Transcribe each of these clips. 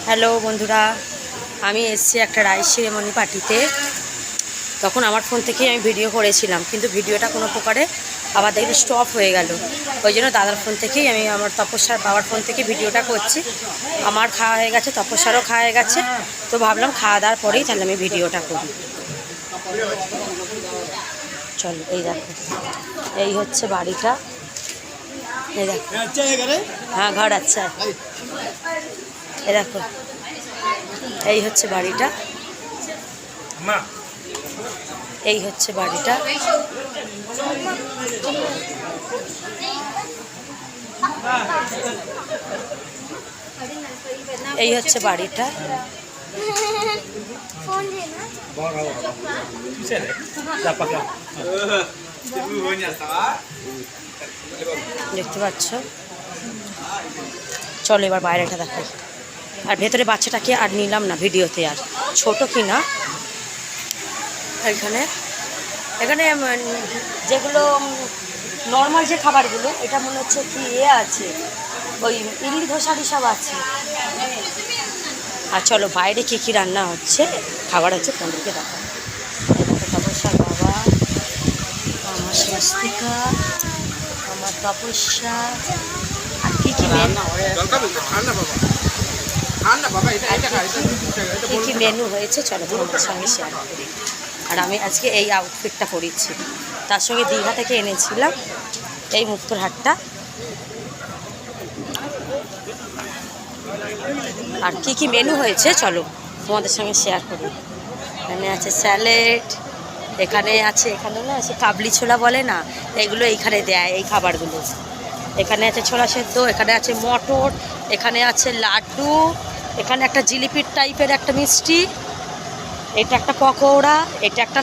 Hello বন্ধুরা, আমি এসেছি একটা রাইস সেরেমনি পার্টিতে। তখন আমার ফোন থেকেই আমি ভিডিও করেছিলাম, কিন্তু ভিডিওটা কোনো প্রকারে আবার দেখি স্টপ হয়ে গেল। ওই জন্য দাদার ফোন থেকেই আমি আমার তপস্যার বাবার ফোন থেকে ভিডিওটা করছি। আমার খাওয়া হয়ে গেছে, তপস্যারও খাওয়া হয়ে গেছে, তো ভাবলাম খাওয়া দাওয়ার পরেই তাহলে আমি ভিডিওটা করি। চলো, এই দেখো, এই হচ্ছে বাড়িটা। এই দেখো, হ্যাঁ ঘর আচ্ছা, এই দেখো, এই হচ্ছে বাড়িটা, এই হচ্ছে বাড়িটা। এই হচ্ছে বাড়িটা। দেখতে পাচ্ছ? চলো এবার বাইরেটা দেখাই। আর ভেতরে বাচ্চাটাকে আর নিলাম না ভিডিওতে, আর ছোট কিনা। এখানে এখানে যেগুলো নর্মাল যে খাবারগুলো, এটা মনে হচ্ছে কি আছে, ওই ইডলি ধোসা সব আছে। আর চলো বাইরে কী কী রান্না হচ্ছে, খাবার হচ্ছে, তোমাদেরকে দেখা। তপস্যার বাবা, আমার স্বস্তিকা, আমার তপস্যা, আর কী কী কী মেনু হয়েছে চলো তোমাদের সঙ্গে শেয়ার করি। আর আমি আজকে এই আউটফিটটা পরেছি, তার সঙ্গে দীঘা থেকে এনেছিলাম এই মুক্তোর হাটটা। আর কি কি মেনু হয়েছে চলো তোমাদের সঙ্গে শেয়ার করি। এখানে আছে স্যালাড, এখানে আছে না আছে কাবলি ছোলা বলে না, এগুলো এইখানে দেয় এই খাবারগুলো। এখানে আছে ছোলা সেদ্ধ, এখানে আছে মটর, এখানে আছে লাড্ডু, এখানে একটা জিলিপির টাইপের একটা মিষ্টি, এটা একটা পকোড়া, এটা একটা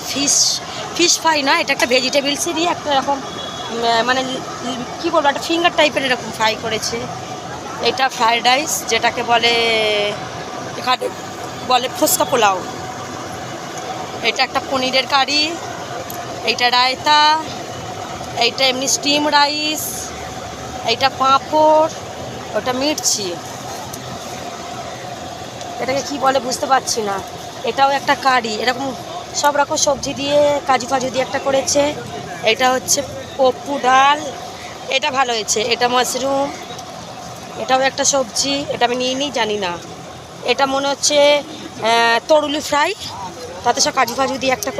ফিশ ফ্রাই না, এটা একটা ভেজিটেবলসই দিয়ে একটা এরকম মানে কী বলবো, একটা ফিঙ্গার টাইপের এরকম ফ্রাই করেছে। এটা ফ্রায়েড রাইস, যেটাকে বলে এখানে বলে ফুচকা পোলাও। এটা একটা পনিরের কারি, এইটা রায়তা, এইটা এমনি স্টিম রাইস, এইটা পাঁপড়, ওটা মির্চি, এটাকে কি বলে বুঝতে পারছি না। এটাও একটা কারি, এরকম সব রকম সবজি দিয়ে কাজু ফাজু দিয়ে একটা করেছে। এটা হচ্ছে পপ্পু ডাল, এটা ভালো হয়েছে। এটা মাশরুম, এটাও একটা সবজি, এটা আমি নিই জানি না। এটা মনে হচ্ছে তরুলি ফ্রাই, তাতে সব কাজু ফাজু দিয়ে একটা